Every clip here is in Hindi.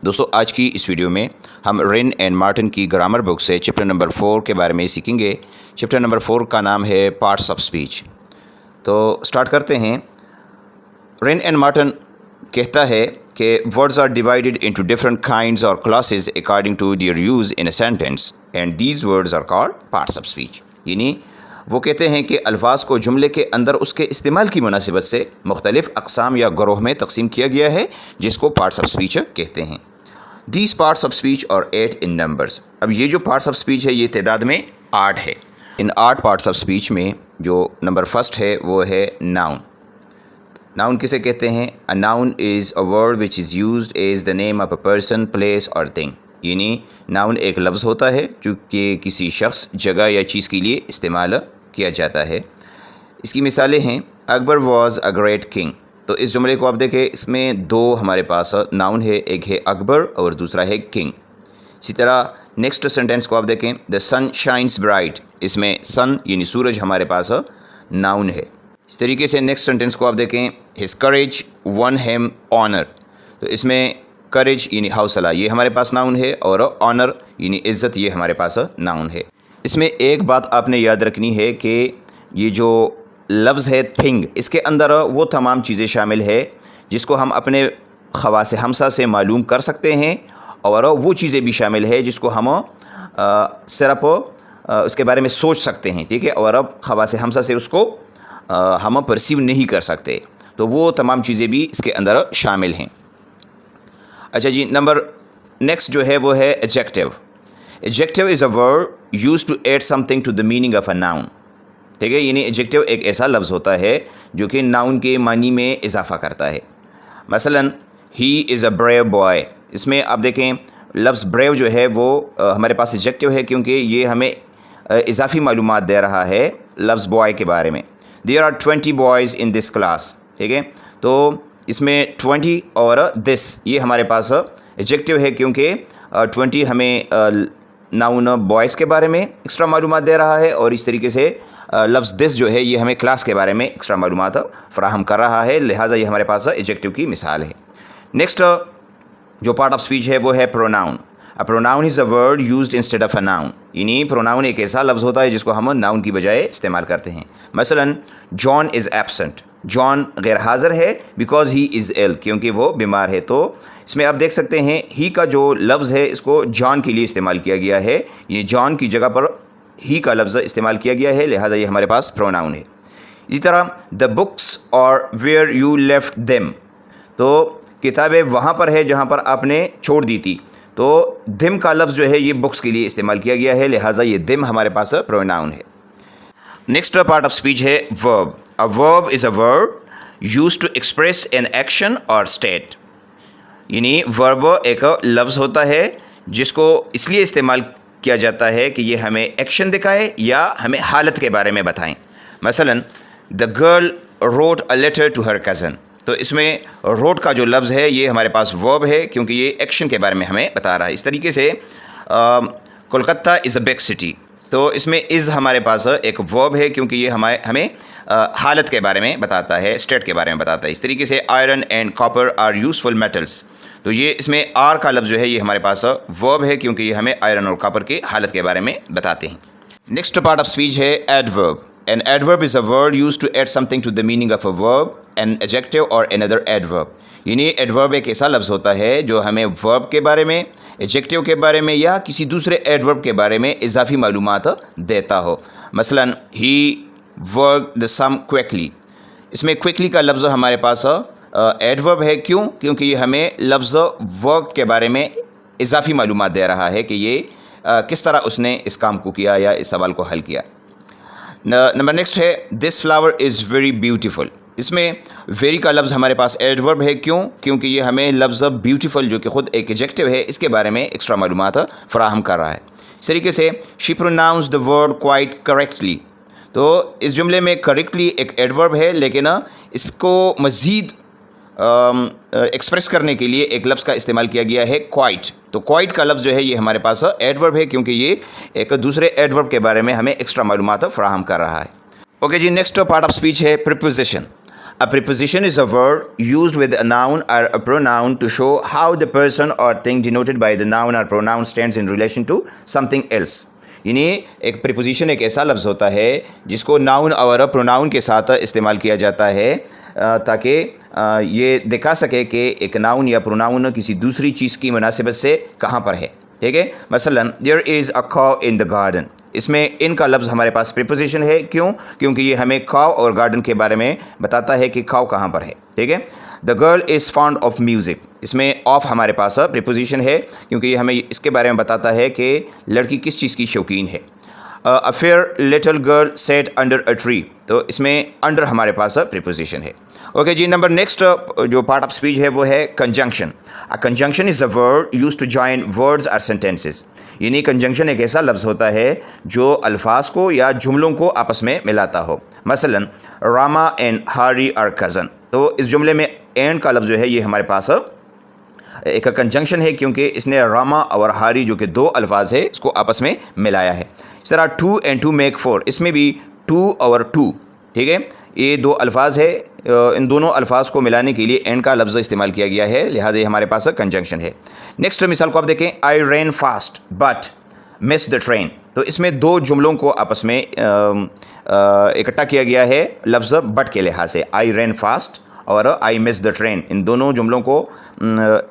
दोस्तों आज की इस वीडियो में हम रिन एंड मार्टिन की ग्रामर बुक से चैप्टर नंबर 4 के बारे में सीखेंगे। चैप्टर नंबर 4 का नाम है पार्ट्स ऑफ स्पीच। तो स्टार्ट करते हैं। रिन एंड मार्टिन कहता है कि words are divided into different kinds और classes according to their use in a sentence and these words are called parts of speech. यानी वो कहते हैं कि अल्फाज को जुमले के अंदर उसके इस्तेमाल की मुनासिबत से मुख्तलिफ़ अक़साम या ग्रोह में तकसीम किया गया है, जिसको पार्ट्स ऑफ स्पीच कहते हैं। दीज पार्ट्स ऑफ स्पीच और 8 इन नंबर्स। अब ये जो पार्ट्स ऑफ स्पीच है ये तादाद में 8 है। इन 8 पार्ट्स ऑफ स्पीच में जो नंबर फर्स्ट है वो है नाउन। नाउन किसे कहते हैं? A noun is a word which is used as the name of a person, place और थिंग। यानी नाउन एक लफ्ज़ होता है जो कि किसी शख्स, जगह या चीज़ के लिए इस्तेमाल किया जाता है। इसकी मिसालें हैं Akbar was a great king. तो इस जुमले को आप देखें, इसमें दो हमारे पास नाउन है, एक है अकबर और दूसरा है किंग। इसी तरह नेक्स्ट सेंटेंस को आप देखें, द सन शाइन्स ब्राइट। इसमें सन यानी सूरज हमारे पास नाउन है। इस तरीके से नेक्स्ट सेंटेंस को आप देखें, हिज करेज वन हिम ऑनर। तो इसमें करेज यानी हौसला ये हमारे पास नाउन है और ऑनर यानी इज़्ज़त ये हमारे पास नाउन है। इसमें एक बात आपने याद रखनी है कि ये जो लफ्ज़ है थिंग, इसके अंदर वो तमाम चीज़ें शामिल है जिसको हम अपने ख़वास हमसा से मालूम कर सकते हैं और वो चीज़ें भी शामिल है जिसको हम सिर्फ उसके बारे में सोच सकते हैं, ठीक है, और अब ख़वास हमसा से उसको हम परसीव नहीं कर सकते। तो वो तमाम चीज़ें भी इसके अंदर शामिल हैं। अच्छा जी, नंबर नेक्स्ट जो है वो है adjective. Adjective is a word used to add something to the meaning of a noun. ठीक है, यानी एडजेक्टिव एक ऐसा लफ्ज़ होता है जो कि नाउन के मानी में इजाफ़ा करता है। मसलन he is a brave boy. इसमें आप देखें लफ्ज़ ब्रेव जो है वो हमारे पास एडजेक्टिव है क्योंकि ये हमें इजाफी मालूमात दे रहा है लफ्ज़ बॉय के बारे में। There are 20 boys in this class. ठीक है, तो इसमें 20 और दिस ये हमारे पास एडजेक्टिव है क्योंकि 20 हमें नाउन बॉयज़ के बारे में एक्स्ट्रा मालूमात दे रहा है और इस तरीके से लफ्ज़ दिस जो है ये हमें क्लास के बारे में एक्स्ट्रा मालूमात फ़राहम कर रहा है, लिहाजा ये हमारे पास एडजेक्टिव की मिसाल है। नेक्स्ट जो पार्ट ऑफ स्पीच है वो है pronoun. A pronoun is a word used instead of a noun. यानी प्रोनाउन एक ऐसा लफ्ज़ होता है जिसको हम नाउन की बजाय इस्तेमाल करते हैं। मसलन जॉन इज़ एब्सेंट। जॉन गैर हाज़िर है बिकॉज ही इज़ इल, क्योंकि वो बीमार है। तो इसमें आप देख सकते हैं ही का जो लफ्ज़ है इसको जॉन के लिए इस्तेमाल किया गया है, ये जॉन की जगह पर ही का लफ्ज़ इस्तेमाल किया गया है, लिहाजा ये हमारे पास प्रोनाउन है। इसी तरह द बुक्स और वेयर यू लेफ्ट देम। तो किताबें वहाँ पर है जहाँ पर आपने छोड़ दी थी, तो दिम का लफ्ज़ जो है ये बुक्स के लिए इस्तेमाल किया गया है, लिहाजा ये दिम हमारे पास प्रोनाउन है। नेक्स्ट पार्ट ऑफ स्पीच है verb. A verb is a word used to express an action और स्टेट। यानी वर्ब एक लफ्ज़ होता है जिसको इसलिए इस्तेमाल किया जाता है कि ये हमें एक्शन दिखाए या हमें हालत के बारे में बताएं। मसलन the girl wrote a letter to her cousin. तो इसमें रोट का जो लफ्ज़ है ये हमारे पास वर्ब है क्योंकि ये एक्शन के बारे में हमें बता रहा है। इस तरीके से Kolkata is a big city. तो इसमें इज़ हमारे पास एक वर्ब है क्योंकि ये हमें हालत के बारे में बताता है, स्टेट के बारे में बताता है। इस तरीके से iron and copper are useful metals. तो ये इसमें आर का लफ्ज़ जो है ये हमारे पास वर्ब है क्योंकि ये हमें आयरन और कॉपर की हालत के बारे में बताते हैं। नेक्स्ट पार्ट ऑफ स्पीच है adverb. An adverb is a word used to add something to the meaning of a verb, an adjective और अनदर एडवर्ब। यानी एडवर्ब एक ऐसा लफ्ज़ होता है जो हमें वर्ब के बारे में, एडजेक्टिव के बारे में या किसी दूसरे एडवर्ब के बारे में इजाफी मालूमात देता हो। मसलन ही वर्क द सम क्विकली। इसमें क्विकली का लफ्ज़ हमारे पास एडवर्ब है। क्यों? क्योंकि ये हमें लफ्ज़ वर्क के बारे में इजाफी मालूमात दे रहा है कि ये किस तरह उसने इस काम को किया या इस सवाल को हल किया। नंबर नेक्स्ट है this flower is very beautiful. इसमें वेरी का लफ्ज़ हमारे पास एडवर्ब है। क्यों? क्योंकि ये हमें लफ्ज़ ब्यूटीफुल जो कि ख़ुद एक एडजेक्टिव है इसके बारे में एक्स्ट्रा मालूमात फ़राहम कर रहा है। इस तरीके से she pronounce the word quite correctly. तो इस जुमले में करेक्टली एक एडवर्ब है, लेकिन इसको मज़ीद एक्सप्रेस करने के लिए एक लफ्ज़ का इस्तेमाल किया गया है क्वाइट। तो क्वाइट का लफ्ज़ जो है ये हमारे पास एडवर्ब है क्योंकि ये एक दूसरे एडवर्ब के बारे में हमें एक्स्ट्रा मालूमात फ़राहम कर रहा है। ओके जी, नेक्स्ट पार्ट ऑफ स्पीच है preposition. A preposition is a word used with a noun or a pronoun to show how the person or thing denoted by the noun or pronoun stands in relation to something else. यानी एक प्रीपोजिशन एक ऐसा लफ्ज़ होता है जिसको नाउन और प्रोनाउन के साथ इस्तेमाल किया जाता है ताकि ये दिखा सके कि एक नाउन या प्रोनाउन किसी दूसरी चीज़ की मुनासिबत से कहाँ पर है। ठीक है, मसलन there is a cow in the garden, इसमें इन का लफ्ज़ हमारे पास प्रीपोजिशन है। क्यों? क्योंकि ये हमें काउ और गार्डन के बारे में बताता है कि काउ कहाँ पर है। ठीक है, the girl is fond of music, इसमें ऑफ हमारे पास प्रीपोजिशन है क्योंकि ये हमें इसके बारे में बताता है कि लड़की किस चीज़ की शौकीन है। A fair little girl set under a tree, तो इसमें अंडर हमारे पास प्रीपोजिशन है। ओके जी, नंबर नेक्स्ट जो पार्ट ऑफ स्पीच है वो है conjunction. A conjunction is a word used to join words और सेंटेंसेस, यानी कंजंक्शन एक ऐसा लफ्ज़ होता है जो अल्फाज को या जुमलों को आपस में मिलाता हो। मसलन रामा एंड हारी आर कज़न, तो इस जुमले में एंड का लफ्ज़ जो है ये हमारे पास एक कंजंक्शन है क्योंकि इसने रामा और हारी जो कि दो अल्फाज है इसको आपस में मिलाया है। इस तरह two and two make four, इसमें भी टू और टू, ठीक है, ये दो अल्फाज है, इन दोनों अल्फाज को मिलाने के लिए एंड का लफ्ज़ इस्तेमाल किया गया है, लिहाजा ये हमारे पास कंजंक्शन है। नेक्स्ट मिसाल को आप देखें, I ran fast but miss the train, तो इसमें दो जुमलों को आपस में इकट्ठा किया गया है लफ्ज़ बट के लिहाज से। आई रैन फास्ट और आई मिस द ट्रेन, इन दोनों जुमलों को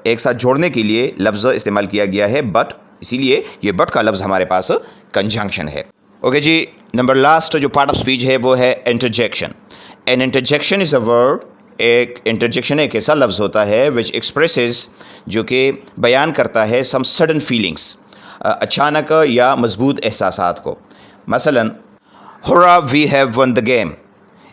एक साथ जोड़ने के लिए लफ्ज़ इस्तेमाल किया गया है बट, इसीलिए ये बट का लफ्ज़ हमारे पास कंजंक्शन है। ओके जी, नंबर लास्ट जो पार्ट ऑफ स्पीच है वो है interjection. An interjection is a word, एक इंटरजेक्शन एक ऐसा लफ्ज़ होता है विच एक्सप्रेसेस, जो कि बयान करता है सम सडन फीलिंग्स, अचानक या मजबूत एहसासात को। मसलन hurrah we have won the game,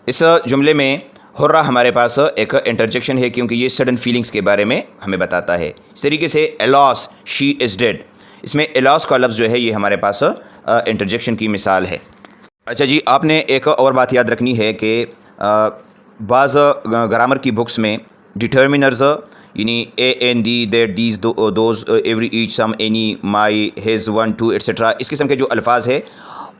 इस जुमले में हुर्रा हमारे पास एक इंटरजेक्शन है क्योंकि ये सडन फीलिंग्स के बारे में हमें बताता है। इस तरीके से एलॉस शी इज़ डेड, इसमें एलॉस का लफ्ज़ जो है ये हमारे पास इंटरजेक्शन की मिसाल है। अच्छा जी, आपने एक और बात याद रखनी है कि बाज़ ग्रामर की बुक्स में डिटर्मिनर्स यानी a an the that these those every each some any my his one two etcetera, इस किस्म के जो अल्फाज है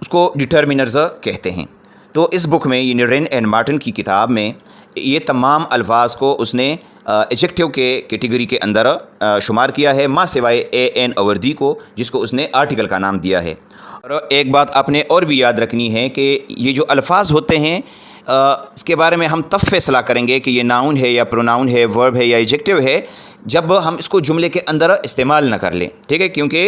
उसको डिटर्मिनर्स कहते हैं। तो इस बुक में यानी रिन एंड मार्टिन की किताब में ये तमाम अल्फाज को उसने एडजेक्टिव के कैटेगरी के अंदर शुमार किया है, माँ सिवाय ए एन और दी को, जिसको उसने आर्टिकल का नाम दिया है। और एक बात आपने और भी याद रखनी है कि ये जो अल्फाज होते हैं इसके बारे में हम तब फैसला करेंगे कि ये नाउन है या प्रोनाउन है, वर्ब है या एडजेक्टिव है, जब हम इसको जुमले के अंदर इस्तेमाल न कर लें। ठीक है, क्योंकि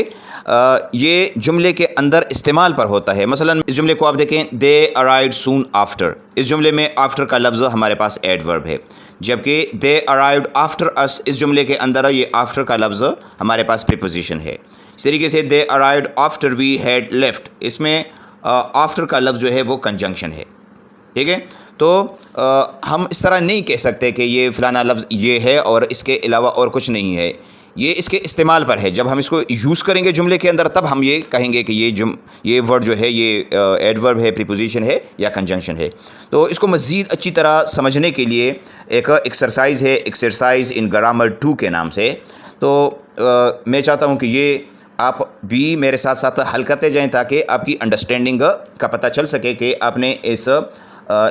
ये जुमले के अंदर इस्तेमाल पर होता है। मसलन इस जुमले को आप देखें, दे अराइव्ड सून आफ्टर, इस जुमले में आफ्टर का लफ्ज़ हमारे पास एडवर्ब है, जबकि दे अराइव्ड आफ्टर अस, इस जुमले के अंदर ये आफ्टर का लफ्ज़ हमारे पास प्रीपोजिशन है। इस तरीके से they arrived after we had left, इसमें आफ्टर का लफ्ज़ जो है वो कंजंक्शन है। ठीक है, तो हम इस तरह नहीं कह सकते कि ये फ़लाना लफ्ज़ ये है और इसके अलावा और कुछ नहीं है, ये इसके इस्तेमाल पर है। जब हम इसको यूज़ करेंगे जुमले के अंदर तब हम ये कहेंगे कि ये वर्ड जो है ये एडवर्ब है, प्रीपोजिशन है या कंजंक्शन है। तो इसको मज़ीद अच्छी तरह समझने के लिए एक एक्सरसाइज है, एक्सरसाइज इन ग्रामर 2 के नाम से। तो मैं चाहता हूँ कि ये आप भी मेरे साथ साथ हल करते जाएं ताकि आपकी अंडरस्टैंडिंग का पता चल सके कि आपने इस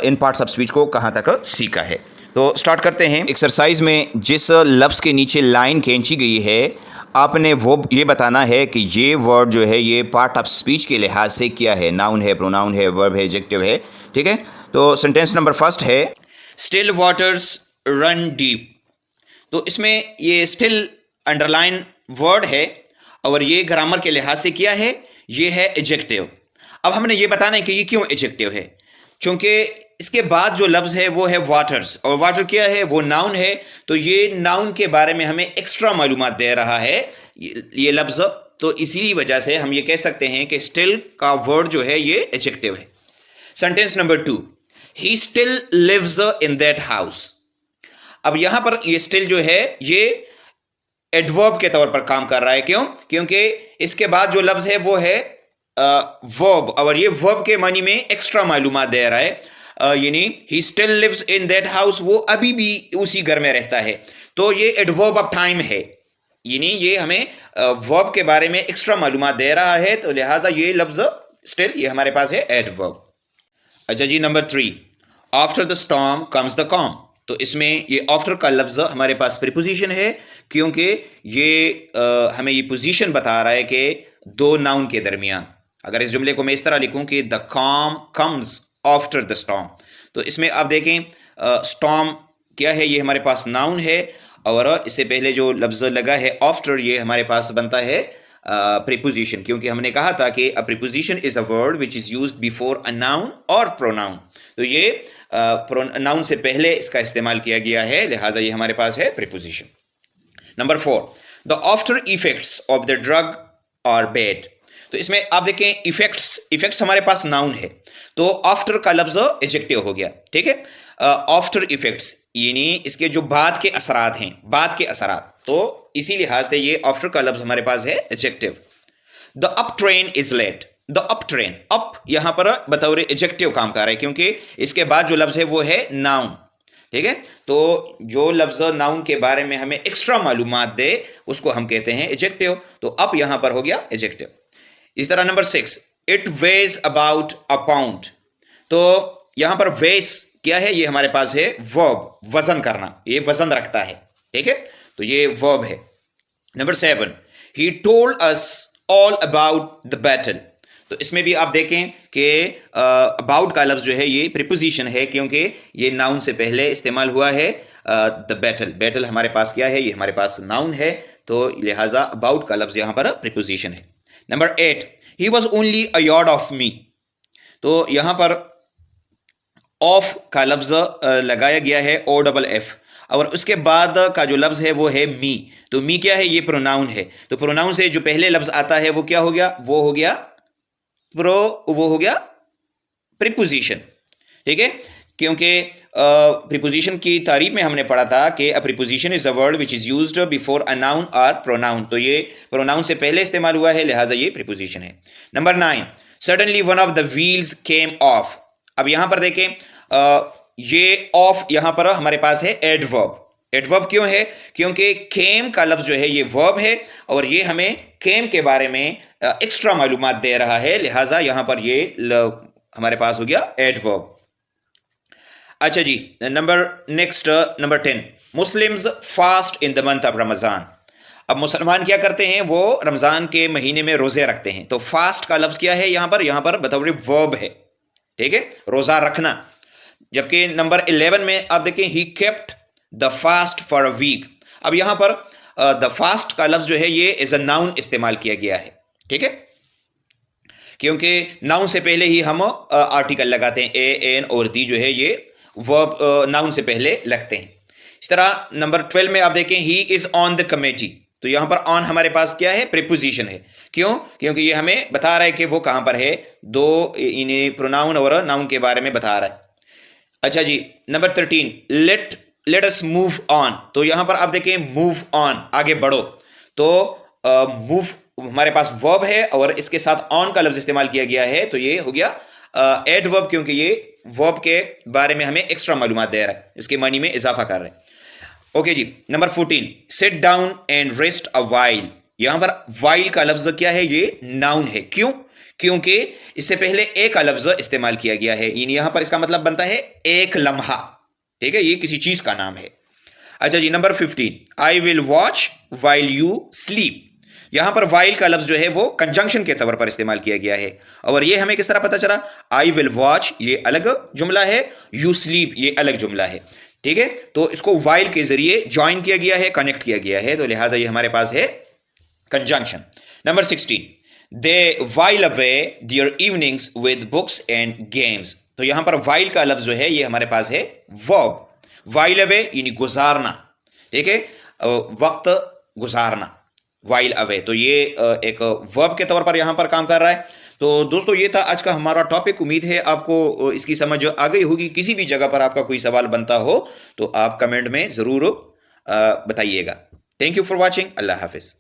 इन पार्ट्स ऑफ स्पीच को कहाँ तक सीखा है। तो स्टार्ट करते हैं। एक्सरसाइज में जिस लफ्ज़ के नीचे लाइन खींची गई है आपने वो ये बताना है कि ये वर्ड जो है ये पार्ट ऑफ स्पीच के लिहाज से क्या है, नाउन है, प्रोनाउन है, वर्ब है, एडजेक्टिव है। ठीक है, तो सेंटेंस नंबर फर्स्ट है स्टिल वाटर्स रन डीप, तो इसमें ये स्टिल अंडरलाइन वर्ड है और ये ग्रामर के लिहाज से क्या है, ये है एडजेक्टिव। अब हमने ये बताना है कि ये क्यों एडजेक्टिव है, क्योंकि इसके बाद जो लफ्ज़ है वो है वाटर्स, और वाटर क्या है, वो नाउन है। तो ये नाउन के बारे में हमें एक्स्ट्रा मालूमात दे रहा है ये लफ्ज़, तो इसी वजह से हम ये कह सकते हैं कि स्टिल का वर्ड जो है ये एडजेक्टिव है। Sentence number 2, he still lives in that house. अब यहां पर ये स्टिल जो है ये एडवर्ब के तौर पर काम कर रहा है। क्यों? क्योंकि इसके बाद जो लफ्ज़ है वो है वर्ब, और ये वर्ब के मानी में एक्स्ट्रा मालूमात दे रहा है, यानी he still lives in that house, वो अभी भी उसी घर में रहता है। तो ये एडवर्ब ऑफ टाइम है, यानी ये हमें वर्ब के बारे में एक्स्ट्रा मालूमात दे रहा है, तो लिहाजा ये लफ्ज़ स्टिल ये हमारे पास है एडवर्ब। अच्छा जी, number 3, after the storm comes the calm. तो इसमें ये आफ्टर का लफ्ज़ हमारे पास प्रीपोजिशन है, क्योंकि ये हमें ये पोजीशन बता रहा है कि दो नाउन के दरमियान। अगर इस जुमले को मैं इस तरह लिखूं कि द काम कम्स आफ्टर द स्टॉर्म, तो इसमें आप देखें स्टॉर्म क्या है, ये हमारे पास नाउन है, और इससे पहले जो लफ्ज़ लगा है आफ्टर, ये हमारे पास बनता है प्रीपोजिशन, क्योंकि हमने कहा था कि अ preposition is a word which is used before a noun और प्रोनाउन। तो ये नाउन से पहले इसका इस्तेमाल किया गया है, लिहाजा ये हमारे पास है preposition. Number 4, the after effects of the drug are bad. तो इसमें आप देखें इफेक्ट्स हमारे पास नाउन है, तो आफ्टर का लफ्ज़ एडजेक्टिव हो गया, ठीक है। आफ्टर इफेक्ट्स यानी इसके जो बाद के असरात हैं, बाद के असरात, तो इसी लिहाज से ये आफ्टर का लफ्ज़ हमारे पास है adjective. The up train is late. The up train, up यहां पर बतौर एडजेक्टिव काम कर रहा है, क्योंकि इसके बाद जो लफ्ज़ है वो है नाउन, ठीक है। तो जो लफ्ज़ नाउन के बारे में हमें एक्स्ट्रा मालूमात दे उसको हम कहते हैं एडजेक्टिव, तो अप यहां पर हो गया एडजेक्टिव। इस तरह number 6, it ways about a pound. तो यहां पर वेज क्या है, ये हमारे पास है वर्ब, वजन करना, ये वजन रखता है, ठीक है, तो ये वर्ब है। Number 7, he told us all about the battle. तो इसमें भी आप देखें कि अबाउट का लफ्ज़ जो है ये प्रीपोजिशन है, क्योंकि ये नाउन से पहले इस्तेमाल हुआ है। द बैटल, बैटल हमारे पास क्या है, ये हमारे पास नाउन है, तो लिहाजा अबाउट का लफ्ज़ यहाँ पर प्रीपोजिशन है। Number 8, he was only a yard of me. तो यहाँ पर ऑफ का लफ्ज़ लगाया गया है OFF, और उसके बाद का जो लफ्ज़ है वो है मी। तो मी क्या है, ये प्रोनाउन है, तो प्रोनाउन से जो पहले लफ्ज़ आता है वो क्या हो गया, वो हो गया प्रीपोजिशन, ठीक है। क्योंकि प्रीपोजिशन की तारीफ में हमने पढ़ा था कि अ preposition is a word which is used before a noun और प्रोनाउन, तो ये प्रोनाउन से पहले इस्तेमाल हुआ है, लिहाजा ये प्रीपोजिशन है। Number 9, suddenly one of the wheels came of. अब यहां पर देखें ये ऑफ यहां पर हमारे पास है एडवर्ब। एडवर्ब क्यों है, क्योंकि केम का लफ्ज़ जो है ये वर्ब है, और ये हमें केम के बारे में एक्स्ट्रा मालूमात दे रहा है, लिहाजा यहां पर ये हमारे पास हो गया एडवर्ब। अच्छा जी, number 10, Muslims fast in the month of Ramzan. अब मुसलमान क्या करते हैं, वो रमज़ान के महीने में रोज़े रखते हैं, तो फास्ट का लफ्ज़ क्या है यहाँ पर बतौर वर्ब है, ठीक है, रोज़ा रखना। जबकि नंबर 11 में आप देखें he kept the fast for a week. अब यहाँ पर द फास्ट का लफ्ज़ जो है ये एज अ नाउन इस्तेमाल किया गया है, ठीक है, क्योंकि नाउन से पहले ही हम आर्टिकल लगाते हैं, ए एन और दी जो है ये वर्ब नाउन से पहले लगते हैं। इस तरह नंबर 12 में आप देखें he is on the committee. तो यहां पर ऑन हमारे पास क्या है, प्रीपोजिशन है। क्यों, क्योंकि ये हमें बता रहा है कि वो कहां पर है, दो प्रोनाउन और नाउन के बारे में बता रहा है। अच्छा जी, number 13, let us move on. तो यहां पर आप देखें मूव ऑन, आगे बढ़ो, तो मूव हमारे पास वर्ब है और इसके साथ ऑन का लफ्ज़ इस्तेमाल किया गया है, तो ये हो गया एडवर्ब, क्योंकि ये वर्ब के बारे में हमें एक्स्ट्रा मालूमात दे रहा है, इसके मानी में इजाफा कर रहा है। ओके जी, number 14, sit down and rest a while. यहां पर वाइल का लफ्ज़ क्या है, ये नाउन है। क्यों, क्योंकि इससे पहले ए का लफ्ज़ इस्तेमाल किया गया है, यानी यहां पर इसका मतलब बनता है एक लम्हा, ठीक है, ये किसी चीज का नाम है। अच्छा जी, number 15, I will watch while you sleep. यहां पर वाइल का लफ्ज़ जो है वो कंजंक्शन के तौर पर इस्तेमाल किया गया है, और ये हमें किस तरह पता चला, आई विल वॉच ये अलग जुमला है, यू स्लीप ये अलग जुमला है, ठीक है। तो इसको वाइल के जरिए ज्वाइन किया गया है, कनेक्ट किया गया है, तो लिहाजा ये हमारे पास है conjunction. Number 16, they while away their evenings with books and games. तो यहां पर वाइल का लफ्ज़ जो है ये हमारे पास है वर्ब। वाइल अवे यानी गुजारना, ठीक है, वक्त गुजारना, वाइल अवे, तो ये एक वर्ब के तौर पर यहां पर काम कर रहा है। तो दोस्तों, ये था आज का हमारा टॉपिक। उम्मीद है आपको इसकी समझ आ गई होगी। किसी भी जगह पर आपका कोई सवाल बनता हो तो आप कमेंट में ज़रूर बताइएगा। Thank you for watching. अल्लाह हाफिज़।